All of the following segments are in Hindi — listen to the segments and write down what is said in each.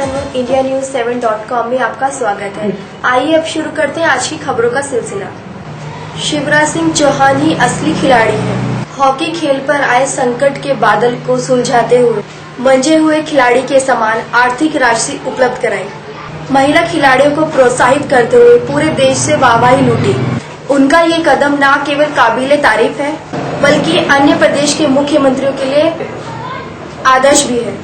indianews7.com में आपका स्वागत है। आइए अब शुरू करते हैं आज की खबरों का सिलसिला। शिवराज सिंह चौहान ही असली खिलाड़ी हैं। हॉकी खेल पर आए संकट के बादल को सुलझाते हुए मंजे हुए खिलाड़ी के समान आर्थिक राशि उपलब्ध कराई। महिला खिलाड़ियों को प्रोत्साहित करते हुए पूरे देश से वाहवाही लूटी। उनका ये कदम न केवल काबिले तारीफ है बल्कि अन्य प्रदेश के मुख्यमंत्रियों के लिए आदर्श भी है।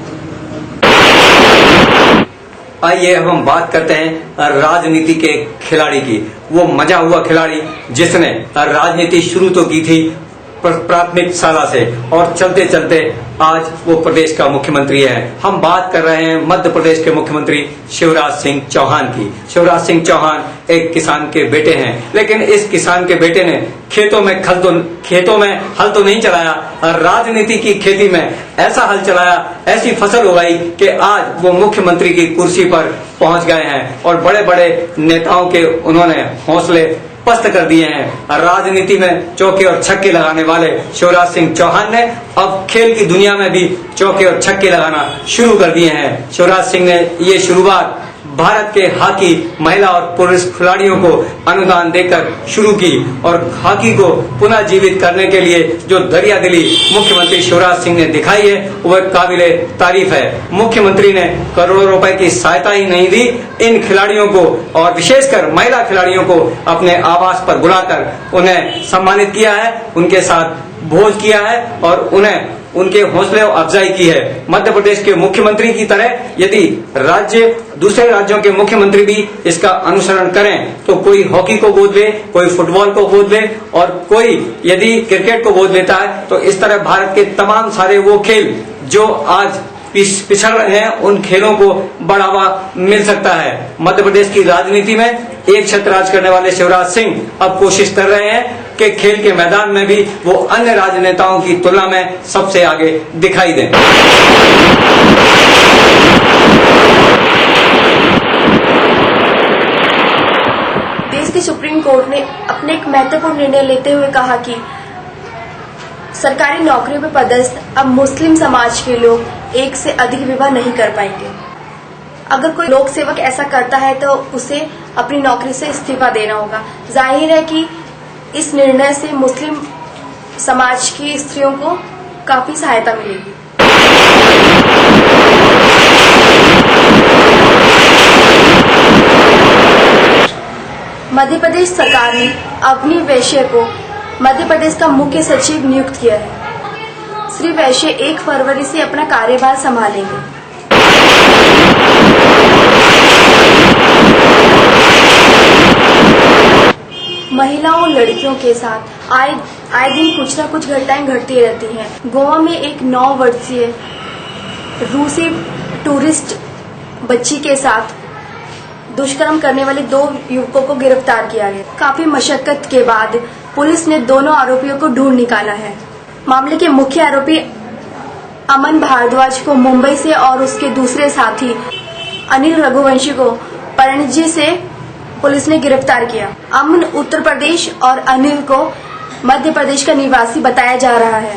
आइए अब हम बात करते हैं राजनीति के खिलाड़ी की। वो मजा हुआ खिलाड़ी जिसने राजनीति शुरू तो की थी प्राथमिक शाला से और चलते चलते आज वो प्रदेश का मुख्यमंत्री है। हम बात कर रहे हैं मध्य प्रदेश के मुख्यमंत्री शिवराज सिंह चौहान की। शिवराज सिंह चौहान एक किसान के बेटे हैं, लेकिन इस किसान के बेटे ने खेतों में हल तो नहीं चलाया, राजनीति की खेती में ऐसा हल चलाया, ऐसी फसल उगाई कि आज वो मुख्यमंत्री की कुर्सी पर पहुंच गए हैं और बड़े बड़े नेताओं के उन्होंने हौसले पस्त कर दिए हैं। राजनीति में चौके और छक्के लगाने वाले शिवराज सिंह चौहान ने अब खेल की दुनिया में भी चौके और छक्के लगाना शुरू कर दिए हैं। शिवराज सिंह ने ये शुरुआत भारत के हॉकी महिला और पुरुष खिलाड़ियों को अनुदान देकर शुरू की और हॉकी को पुनः जीवित करने के लिए जो दरियादिली मुख्यमंत्री शिवराज सिंह ने दिखाई है वह काबिले तारीफ है। मुख्यमंत्री ने करोड़ों रुपए की सहायता ही नहीं दी, इन खिलाड़ियों को और विशेषकर महिला खिलाड़ियों को अपने आवास पर बुलाकर उन्हें सम्मानित किया है, उनके साथ भोज किया है और उन्हें उनके हौसले अफजाई की है। मध्य प्रदेश के मुख्यमंत्री की तरह यदि दूसरे राज्यों के मुख्यमंत्री भी इसका अनुसरण करें तो कोई हॉकी को गोद ले, कोई फुटबॉल को गोद ले और कोई यदि क्रिकेट को गोद लेता है तो इस तरह भारत के तमाम सारे वो खेल जो आज पिछड़ रहे हैं उन खेलों को बढ़ावा मिल सकता है। मध्य प्रदेश की राजनीति में एक छत्र राज करने वाले शिवराज सिंह अब कोशिश कर रहे हैं कि खेल के मैदान में भी वो अन्य राजनेताओं की तुलना में सबसे आगे दिखाई दें। देश के सुप्रीम कोर्ट ने अपने एक महत्वपूर्ण निर्णय लेते हुए कहा कि सरकारी नौकरियों में पदस्थ अब मुस्लिम समाज के लोग एक से अधिक विवाह नहीं कर पाएंगे। अगर कोई लोक सेवक ऐसा करता है तो उसे अपनी नौकरी से इस्तीफा देना होगा। जाहिर है कि इस निर्णय से मुस्लिम समाज की स्त्रियों को काफी सहायता मिलेगी। मध्य प्रदेश सरकार ने अवनी वैश्य को मध्य प्रदेश का मुख्य सचिव नियुक्त किया है। श्री वैश्य 1 फरवरी से अपना कार्यभार संभालेंगे। महिलाओं और लड़कियों के साथ आए दिन कुछ न कुछ घटनाएं घटती रहती हैं। गोवा में एक 9 वर्षीय रूसी टूरिस्ट बच्ची के साथ दुष्कर्म करने वाले 2 युवकों को गिरफ्तार किया गया। काफी मशक्कत के बाद पुलिस ने दोनों आरोपियों को ढूंढ निकाला है। मामले के मुख्य आरोपी अमन भारद्वाज को मुंबई से और उसके दूसरे साथी अनिल रघुवंशी को पणजी से पुलिस ने गिरफ्तार किया। अमन उत्तर प्रदेश और अनिल को मध्य प्रदेश का निवासी बताया जा रहा है।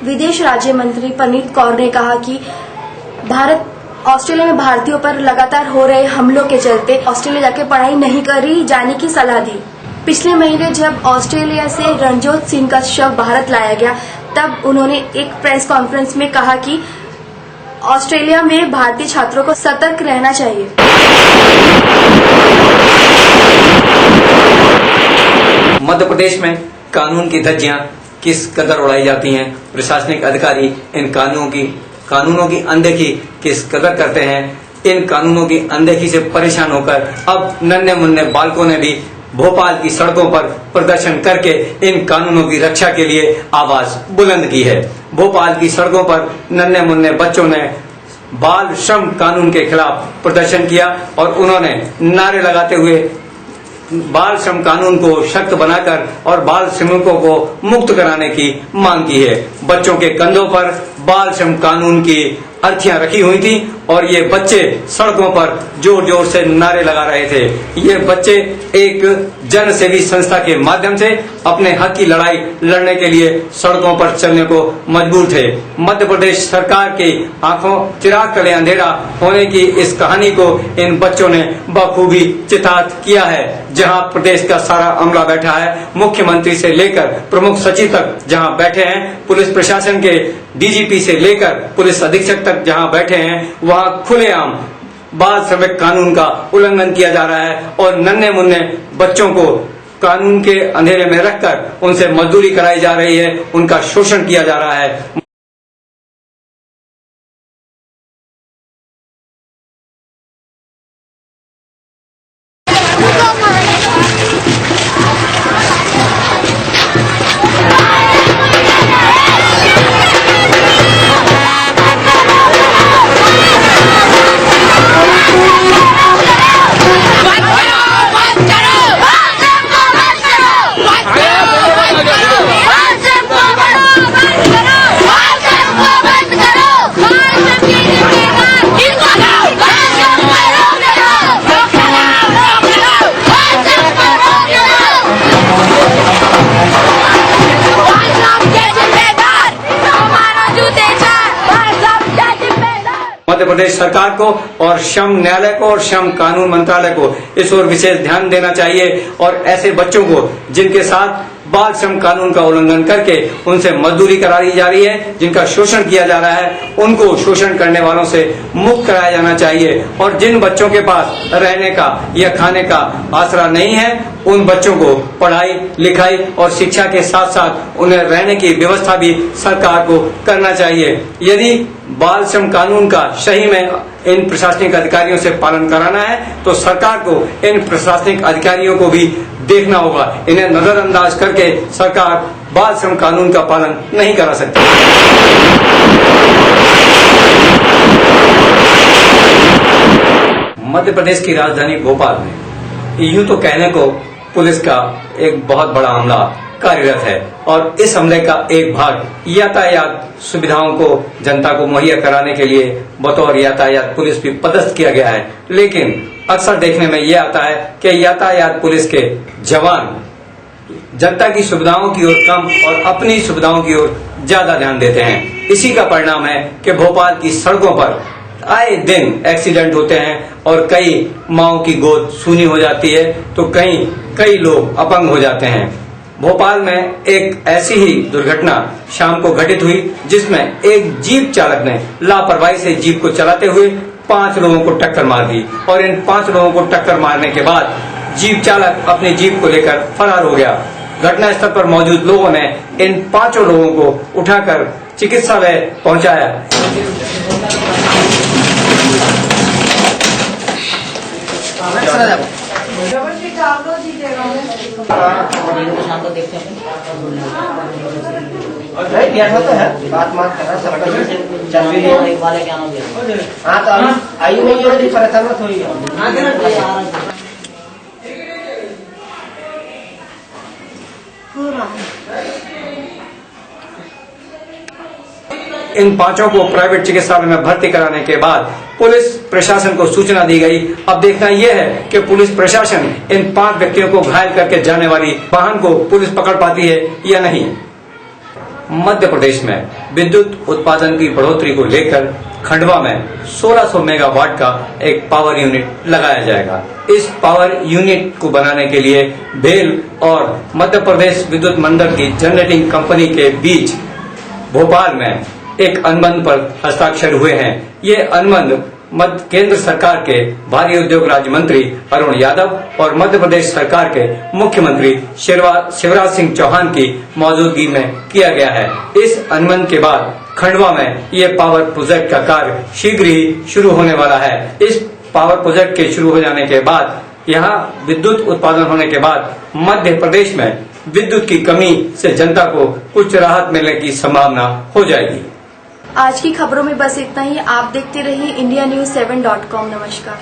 विदेश राज्य मंत्री परनीत कौर ने कहा कि ऑस्ट्रेलिया में भारतीयों पर लगातार हो रहे हमलों के चलते ऑस्ट्रेलिया जाकर पढ़ाई नहीं करी जाने की सलाह दी। पिछले महीने जब ऑस्ट्रेलिया से रणजोत सिंह का शव भारत लाया गया तब उन्होंने एक प्रेस कॉन्फ्रेंस में कहा कि ऑस्ट्रेलिया में भारतीय छात्रों को सतर्क रहना चाहिए। मध्य प्रदेश में कानून की धज्जियां किस कदर उड़ाई जाती हैं, प्रशासनिक अधिकारी इन कानूनों की अनदेखी किस कदर करते हैं। इन कानूनों की अनदेखी से परेशान होकर अब नन्हे मुन्ने बालकों ने भी भोपाल की सड़कों पर प्रदर्शन करके इन कानूनों की रक्षा के लिए आवाज बुलंद की है। भोपाल की सड़कों पर नन्हे मुन्ने बच्चों ने बाल श्रम कानून के खिलाफ प्रदर्शन किया और उन्होंने नारे लगाते हुए बाल श्रम कानून को सख्त बनाकर और बाल श्रमिकों को मुक्त कराने की मांग की है। बच्चों के कंधों पर बाल श्रम कानून की अर्थियां रखी हुई थी और ये बच्चे सड़कों पर जोर जोर से नारे लगा रहे थे। ये बच्चे एक जन सेवी संस्था के माध्यम से अपने हक की लड़ाई लड़ने के लिए सड़कों पर चलने को मजबूर थे। मध्य प्रदेश सरकार की आंखों चिराग तले अंधेरा होने की इस कहानी को इन बच्चों ने बखूबी चितार्थ किया है। जहां प्रदेश का सारा अमला बैठा है, मुख्यमंत्री से लेकर प्रमुख सचिव तक जहां बैठे हैं, पुलिस प्रशासन के डीजीपी से लेकर पुलिस अधीक्षक तक जहां बैठे हैं, वहां खुलेआम बाल श्रमिक कानून का उल्लंघन किया जा रहा है और नन्हे मुन्ने बच्चों को कानून के अंधेरे में रखकर उनसे मजदूरी कराई जा रही है, उनका शोषण किया जा रहा है। मध्य प्रदेश सरकार को और श्रम न्यायालय को और श्रम कानून मंत्रालय को इस ओर विशेष ध्यान देना चाहिए और ऐसे बच्चों को जिनके साथ बाल श्रम कानून का उल्लंघन करके उनसे मजदूरी कराई जा रही है, जिनका शोषण किया जा रहा है, उनको शोषण करने वालों से मुक्त कराया जाना चाहिए। और जिन बच्चों के पास रहने का या खाने का आसरा नहीं है, उन बच्चों को पढ़ाई लिखाई और शिक्षा के साथ साथ उन्हें रहने की व्यवस्था भी सरकार को करना चाहिए। यदि बाल श्रम कानून का सही में इन प्रशासनिक अधिकारियों से पालन कराना है तो सरकार को इन प्रशासनिक अधिकारियों को भी देखना होगा। इन्हें नजरअंदाज करके सरकार बाल श्रम कानून का पालन नहीं करा सकती। मध्य प्रदेश की राजधानी भोपाल में यूं तो कहने को पुलिस का एक बहुत बड़ा अमला कार्यरत है और इस हमले का एक भाग यातायात सुविधाओं को जनता को मुहैया कराने के लिए बतौर यातायात पुलिस भी पदस्थ किया गया है। लेकिन अक्सर देखने में ये आता है कि यातायात पुलिस के जवान जनता की सुविधाओं की ओर कम और अपनी सुविधाओं की ओर ज्यादा ध्यान देते हैं। इसी का परिणाम है कि भोपाल की सड़कों पर आए दिन एक्सीडेंट होते हैं और कई माओं की गोद सूनी हो जाती है तो कई लोग अपंग हो जाते हैं। भोपाल में एक ऐसी ही दुर्घटना शाम को घटित हुई जिसमें एक जीप चालक ने लापरवाही से जीप को चलाते हुए 5 लोगों को टक्कर मार दी और इन 5 लोगों को टक्कर मारने के बाद जीप चालक अपनी जीप को लेकर फरार हो गया। घटना स्थल पर मौजूद लोगों ने इन 5 लोगों को उठाकर चिकित्सालय पहुंचाया। तो है बात कर रहा चल भी वाले क्या हाँ तो आयु में जो परेशान मत हुई। इन 5 को प्राइवेट चिकित्सालय में भर्ती कराने के बाद पुलिस प्रशासन को सूचना दी गई। अब देखना यह है कि पुलिस प्रशासन इन 5 व्यक्तियों को घायल करके जाने वाली वाहन को पुलिस पकड़ पाती है या नहीं। मध्य प्रदेश में विद्युत उत्पादन की बढ़ोतरी को लेकर खंडवा में 1600 मेगावाट का एक पावर यूनिट लगाया जाएगा। इस पावर यूनिट को बनाने के लिए भेल और मध्य प्रदेश विद्युत मंडल की जनरेटिंग कंपनी के बीच भोपाल में एक अनुबंध पर हस्ताक्षर हुए हैं। ये अनुबंध केंद्र सरकार के भारी उद्योग राज्य मंत्री अरुण यादव और मध्य प्रदेश सरकार के मुख्यमंत्री शिवराज सिंह चौहान की मौजूदगी में किया गया है। इस अनुबंध के बाद खंडवा में ये पावर प्रोजेक्ट का कार्य शीघ्र ही शुरू होने वाला है। इस पावर प्रोजेक्ट के शुरू हो जाने के बाद यहाँ विद्युत उत्पादन होने के बाद मध्य प्रदेश में विद्युत की कमी से जनता को कुछ राहत मिलने की संभावना हो जाएगी। आज की खबरों में बस इतना ही। आप देखते रहिए indianews7.com। नमस्कार।